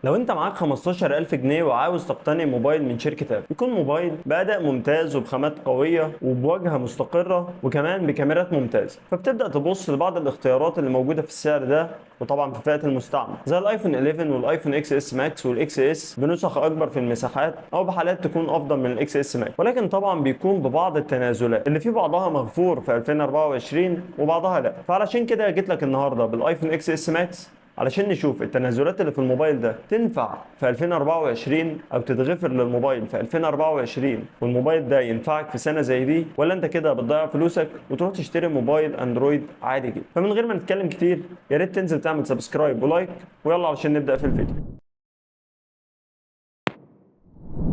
لو انت معاك 15,000 جنيه وعاوز تقتني موبايل من شركة ابل، يكون موبايل بأداء ممتاز وبخامات قوية وبواجهة مستقرة وكمان بكاميرات ممتازة، فبتبدأ تبص لبعض الاختيارات اللي موجودة في السعر ده، وطبعا في فئة المستعمل زي الايفون 11 والايفون اكس اس ماكس والاكس اس بنسخ اكبر في المساحات او بحالات تكون افضل من الاكس اس ماكس، ولكن طبعا بيكون ببعض التنازلات اللي في بعضها مغفور في 2024 وبعضها لا. فعلشان كده جيت لك النهارده بالايفون اكس اس ماكس علشان نشوف التنازلات اللي في الموبايل ده تنفع في 2024 او تتغفر للموبايل في 2024 والموبايل ده ينفعك في سنه زي دي، ولا انت كده بتضيع فلوسك وتروح تشتري موبايل اندرويد عادي جدا. فمن غير ما نتكلم كتير يا ريت تنزل تعمل سبسكرايب ولايك، ويلا علشان نبدا في الفيديو.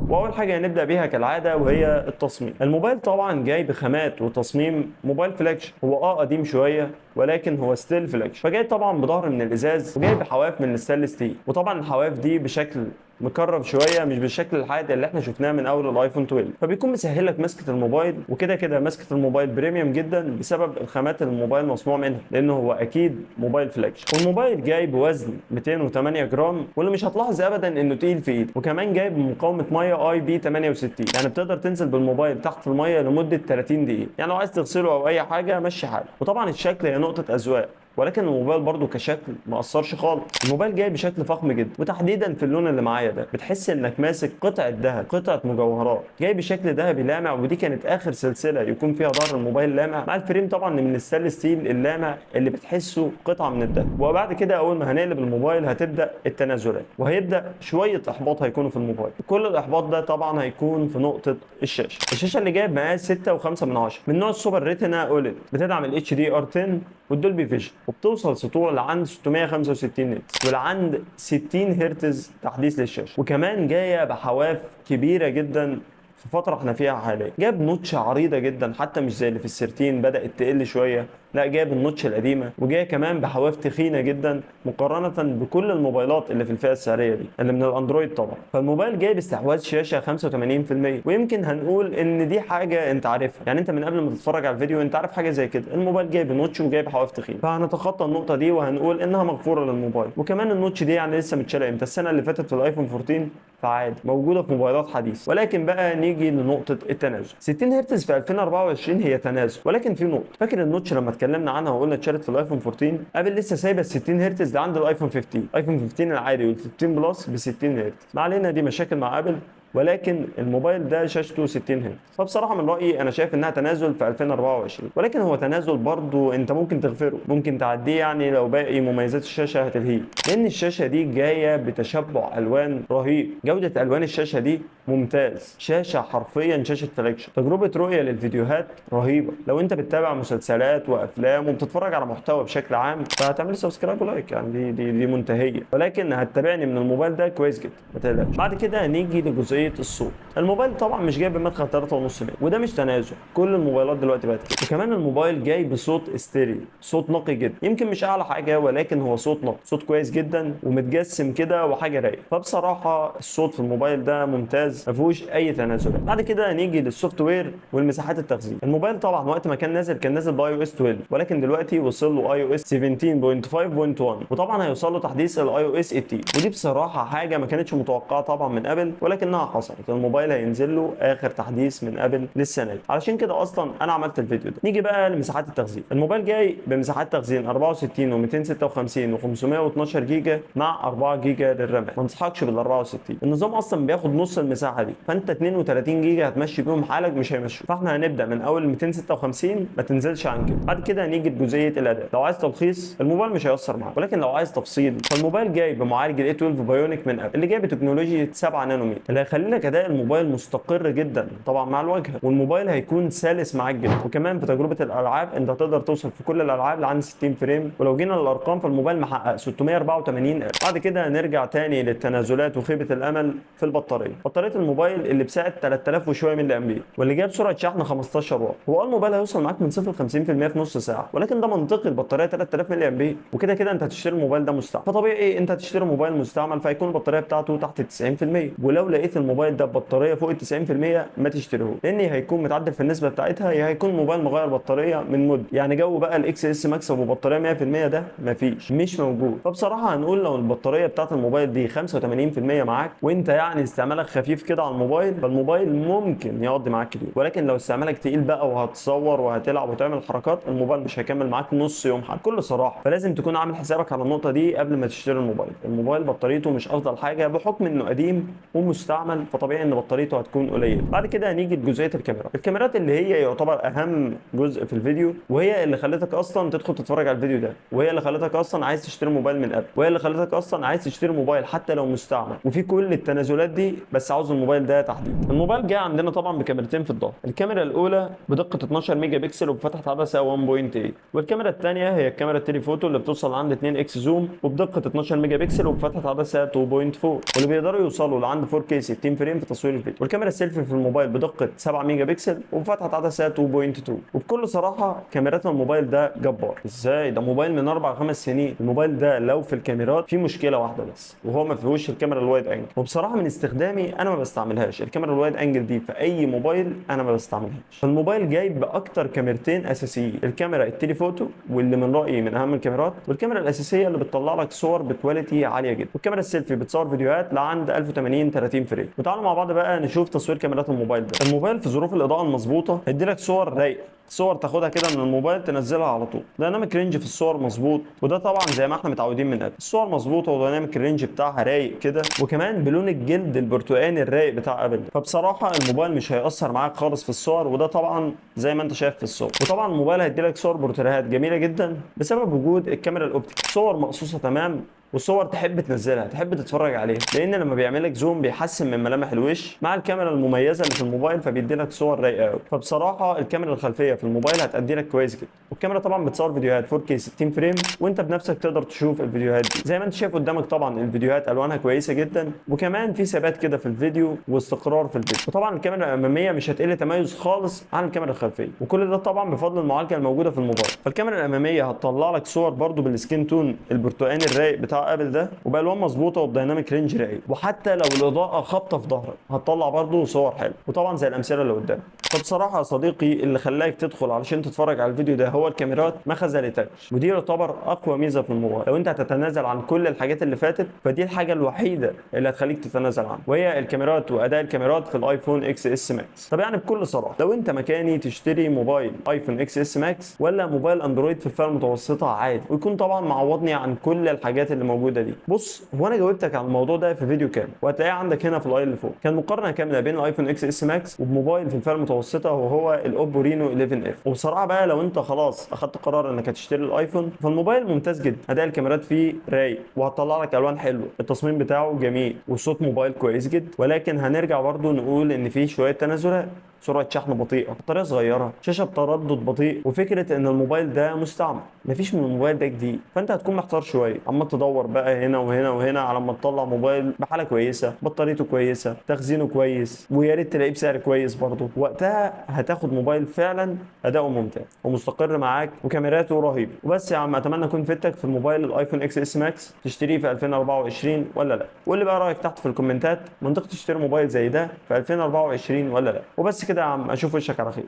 واول حاجه هنبدا بيها كالعاده وهي التصميم. الموبايل طبعا جاي بخامات وتصميم موبايل فلاجشيب، هو قديم شويه ولكن هو ستيل فلاجشيب، فجاي طبعا بظهر من الازاز وجاي بحواف من الستانلس ستيل، وطبعا الحواف دي بشكل مكرر شويه مش بالشكل العادي اللي احنا شفناه من اول الايفون 12، فبيكون مسهل لك مسكه الموبايل. وكده كده مسكه الموبايل بريميوم جدا بسبب الخامات اللي الموبايل مصنوع منها، لانه هو اكيد موبايل فلاجشيب. والموبايل جاي بوزن 208 جرام، واللي مش هتلاحظ ابدا انه تقيل في ايد، وكمان جاي بمقاومه ميه اي بي 68، يعني بتقدر تنزل بالموبايل تحت الميه لمده 30 دقيقه، يعني لو عايز تغسله او اي حاجه مشي حالك. وطبعا الشكل هي نقطه اذواق، ولكن الموبايل برضو كشكل ما اثرش خالص. الموبايل جاي بشكل فخم جدا، وتحديدا في اللون اللي معايا ده بتحس انك ماسك قطعه ذهب، قطعه مجوهرات، جاي بشكل ذهبي لامع، ودي كانت اخر سلسله يكون فيها ظهر الموبايل لامع، مع الفريم طبعا من الستانلس ستيل اللامع اللي بتحسه قطعه من الذهب. وبعد كده اول ما هنقلب الموبايل هتبدا التنازلات، وهيبدا شويه احباط هيكونوا في الموبايل. كل الاحباط ده طبعا هيكون في نقطه الشاشه اللي جايب مقاس 6.5 من نوع السوبر ريتنا اوليد، بتدعم الاتش دي ار 10 والدولبي فيجن، وبتوصل سطوع لعند 665 نتس ولعند 60 هرتز تحديث للشاشه، وكمان جايه بحواف كبيره جدا في فتره احنا فيها حاليا. جاب نوتش عريضه جدا، حتى مش زي اللي في السيرتين بدات تقل شويه، لا جايب النوتش القديمه، وجايه كمان بحواف تخينه جدا مقارنه بكل الموبايلات اللي في الفئه السعريه دي اللي من الاندرويد طبعا. فالموبايل جايب استحواذ شاشه 85%، ويمكن هنقول ان دي حاجه انت عارفها، يعني انت من قبل ما تتفرج على الفيديو انت عارف حاجه زي كده، الموبايل جايب نوتش وجايب حواف تخينه، فهنتخطى النقطه دي وهنقول انها مغفوره للموبايل. وكمان النوتش دي يعني لسه متشاله امتى؟ السنه اللي فاتت في الايفون 14، فعادي موجوده في موبايلات حديثه. ولكن بقى نيجي لنقطه التنازل. 60 هرتز في 2024 هي تنازل، ولكن في نقطه، فاكر النوتش لما اتكلمنا عنها وقلنا اتشالت في الايفون 14؟ ابل لسه سايبه ال 60 هرتز ده عند الايفون 15، ايفون 15 العادي وال 15 بلس ب 60 هرتز. ما علينا، دي مشاكل مع ابل، ولكن الموبايل ده شاشته 60 هرتز. فبصراحه من رايي انا شايف انها تنازل في 2024، ولكن هو تنازل برضو انت ممكن تغفره، ممكن تعديه، يعني لو باقي مميزات الشاشه هتلهيه، لان الشاشه دي جايه بتشبع الوان رهيب. جوده الوان الشاشه دي ممتاز، شاشه حرفيا شاشه فلاجشيب. تجربه رؤيه للفيديوهات رهيبه، لو انت بتتابع مسلسلات وافلام وبتتفرج على محتوى بشكل عام فهتعمل سبسكرايب ولايك، يعني دي منتهيه، ولكن هتتابعني من الموبايل ده كويس جدا ما تقلقش. بعد كده هنيجي لجزئيه الصوت. الموبايل طبعا مش جاي بمدخل 3.5 مللي، وده مش تنازل، كل الموبايلات دلوقتي بقت كده. وكمان الموبايل جاي بصوت استيريو، صوت نقي جدا، يمكن مش اعلى حاجه ولكن هو صوت نقي، صوت كويس جدا ومتجسم كده وحاجه رايقه. فبصراحه الصوت في الموبايل ده ممتاز، ما فيهوش اي تنازلات. بعد كده هنيجي للسوفت وير والمساحات التخزين. الموبايل طبعا وقت ما كان نازل باي او اس 12، ولكن دلوقتي وصل له اي او اس 17.5.1، وطبعا هيوصل له تحديث الاي او اس 18، ودي بصراحه حاجه ما كانتش متوقعه طبعا من ابل، ولكنها حصلت. الموبايل هينزل له اخر تحديث من ابل للسنه دي، علشان كده اصلا انا عملت الفيديو ده. نيجي بقى لمساحات التخزين. الموبايل جاي بمساحات تخزين 64 و256 و512 جيجا مع 4 جيجا للرام. ما انصحكش بال 64، النظام اصلا بياخد نص المساحه دي، فانت 32 جيجا هتمشي بيهم حالك مش هيمشوا. فاحنا هنبدا من اول 256 ما تنزلش عن كده. بعد كده هنيجي لجزئيه الاداء. لو عايز تلخيص الموبايل مش هيأثر معاك، ولكن لو عايز تفصيل فالموبايل جاي بمعالج الاي 12 بايونيك من ابل، اللي جاي بتكنولوجيا 7 نانومتر، اللي هيخلي لك اداء الموبايل مستقر جدا طبعا مع الواجهه، والموبايل هيكون سلس معاك جدا. وكمان في تجربه الالعاب انت هتقدر توصل في كل الالعاب لعند 60 فريم، ولو جينا للارقام فالموبايل محقق 684 الف. بعد كده هنرجع تاني للتنازلات وخيبه الامل في البطاريه. بطاريه الموبايل اللي بسعه 3000 وشويه ملي امبير، واللي جاب سرعه شحن 15 واط. هو الموبايل هيوصل معاك من 0 ل 50% في نص ساعه، ولكن ده منطقي، البطاريه 3000 ملي امبير، وكده كده انت هتشتري الموبايل ده مستعمل، فطبيعي انت هتشتري موبايل مستعمل فهيكون البطاريه بتاعته تحت 90%. ولو لقيت الموبايل ده ببطاريه فوق ال 90% ما تشتريهوش، لان هيكون متعدل في النسبه بتاعتها، يا هيكون موبايل مغير بطاريه من مده. يعني جو بقى الاكس اس ماكس ابو بطاريه 100% ده مفيش، مش موجود. فبصراحه هنقول لو البطاريه بتاعت الموبايل دي 85% معاك، وانت يعني استعمالك خفيف كده على الموبايل، فالموبايل ممكن يقضي معاك كتير. ولكن لو استعمالك تقيل بقى وهتصور وهتلعب وتعمل حركات، الموبايل مش هيكمل معاك نص يوم حتى بكل صراحه. فلازم تكون عامل حسابك على النقطه دي قبل ما تشتري الموبايل. الموبايل بطاريته مش افضل حاجه بحكم انه قديم ومستعمل، فطبيعي ان بطاريته هتكون قليله. بعد كده هنيجي لجزئيه الكاميرات اللي هي يعتبر اهم جزء في الفيديو، وهي اللي خلتك اصلا تدخل تتفرج على الفيديو ده، وهي اللي خلتك اصلا عايز تشتري موبايل من قبل، وهي اللي خلتك اصلا عايز تشتري موبايل حتى لو مستعمل وفي كل التنازلات دي، بس عاوز الموبايل ده تحديدا. الموبايل جاي عندنا طبعا بكاميرتين في الظهر. الكاميرا الاولى بدقه 12 ميجا بيكسل وبفتحه عدسه 1.8، والكاميرا الثانيه هي الكاميرا التليفوتو اللي بتوصل عند 2 اكس زوم وبدقه 12 ميجا بيكسل وبفتحه عدسه 2.4، واللي بيقدروا يوصلوا لعند 4K 60 فريم في تصوير الفيديو. والكاميرا السيلفي في الموبايل بدقه 7 ميجا بيكسل وبفتحه عدسه 2.2. وبكل صراحه كاميرات الموبايل ده جبار. ازاي؟ ده موبايل من 4 5 سنين. الموبايل ده لو في الكاميرات في مشكله واحده بس، وهو ما فيهوش الكاميرا الوايد انجل، وبصراحه من استخدامي انا ما بستعملهاش. الكاميرا الوايد انجل دي في اي موبايل انا ما بستعملهاش. فالموبايل جاي باكتر كاميرتين اساسيين، الكاميرا التليفوتو واللي من رايي من اهم الكاميرات، والكاميرا الاساسيه اللي بتطلع لك صور بكواليتي عاليه جدا، والكاميرا السيلفي بتصور فيديوهات لعند 1080 30 فريم. وتعالوا مع بعض بقى نشوف تصوير كاميرات الموبايل ده. الموبايل في ظروف الاضاءه المظبوطه هيدي لك صور رايقه، صور تاخدها كده من الموبايل تنزلها على طول. دايناميك رينج في الصور مظبوط، وده طبعا زي ما احنا متعودين من قبل. الصور مظبوطه ودايناميك الرينج بتاعها رايق كده، وكمان بلون الجلد البرتقاني الرايق بتاع ابل. فبصراحه الموبايل مش هيأثر معاك خالص في الصور، وده طبعا زي ما انت شايف في الصور. وطبعا الموبايل هيدي لك صور بورتريهات جميله جدا بسبب وجود الكاميرا الاوبتيك، صور مقصوصه تمام، وصور تحب تنزلها تحب تتفرج عليها، لان لما بيعمل لك زوم بيحسن من ملامح الوش مع الكاميرا المميزه اللي في الموبايل، فبيدي لك صور رايقه قوي. فبصراحه الكاميرا الخلفيه في الموبايل هتأدي لك كويس جدا. والكاميرا طبعا بتصور فيديوهات 4K 60 فريم، وانت بنفسك تقدر تشوف الفيديوهات دي زي ما انت شايف قدامك. طبعا الفيديوهات الوانها كويسه جدا، وكمان في ثبات كده في الفيديو واستقرار في الفيديو. وطبعا الكاميرا الاماميه مش هتقل تميز خالص عن الكاميرا الخلفيه، وكل ده طبعا بفضل المعالجه الموجوده في الموبايل. فالكاميرا الاماميه هتطلع لك صور برده بالسكين تون البرتقاني الرايق بتاع ابل ده، وبالوان مظبوطه وبدايناميك رينج رايق، وحتى لو الاضاءه خابطه في ظهرك هتطلع برده صور حلوه، وطبعا زي الامثله اللي قدامك. فبصراحه يا صديقي اللي خلاك تدخل علشان تتفرج على الفيديو ده هو الكاميرات ما خذلتكش، ودي يعتبر اقوى ميزه في الموبايل. لو انت هتتنازل عن كل الحاجات اللي فاتت، فدي الحاجه الوحيده اللي هتخليك تتنازل عنها، وهي الكاميرات واداء الكاميرات في الايفون اكس اس ماكس. طب يعني بكل صراحه لو انت مكاني تشتري موبايل ايفون اكس اس ماكس ولا موبايل اندرويد في الفئه المتوسطه عادي، ويكون طبعا معوضني عن كل الحاجات اللي موجوده دي؟ بص، هو انا جاوبتك على الموضوع ده في فيديو كامل، وهتلاقيه عندك هنا في الاي اللي فوق. كان مقارنه كامله بين الايفون اكس اس ماكس وبموبايل في الفئه المتوسطه وهو الاوبو رينو 11 اف. وبصراحه بقى لو انت خلاص اخدت قرار انك هتشتري الايفون، فالموبايل ممتاز جدا، اداء الكاميرات فيه رايق، وهتطلع لك الوان حلوه، التصميم بتاعه جميل، والصوت موبايل كويس جدا. ولكن هنرجع برضو نقول ان فيه شويه تنازلات، سرعه شحن بطيئه، بطاريه صغيره، شاشه بتردد بطيء، وفكره ان الموبايل ده مستعمل، مفيش من الموبايل ده جديد. فانت هتكون محتار شويه، اما تدور بقى هنا وهنا وهنا على ما تطلع موبايل بحاله كويسه، بطاريته كويسه، تخزينه كويس، ويا ريت تلاقيه بسعر كويس برضه. وقتها هتاخد موبايل فعلا اداؤه ممتاز ومستقر معاك وكاميراته رهيبه. وبس يا عم، اتمنى اكون فدتك في الموبايل الايفون اكس اس ماكس، تشتريه في 2024 ولا لا؟ قول لي بقى رايك تحت في الكومنتات، منطقي تشتري موبايل زي ده في 2024 ولا لا؟ وبس كده يا عم، اشوف وشك على خير.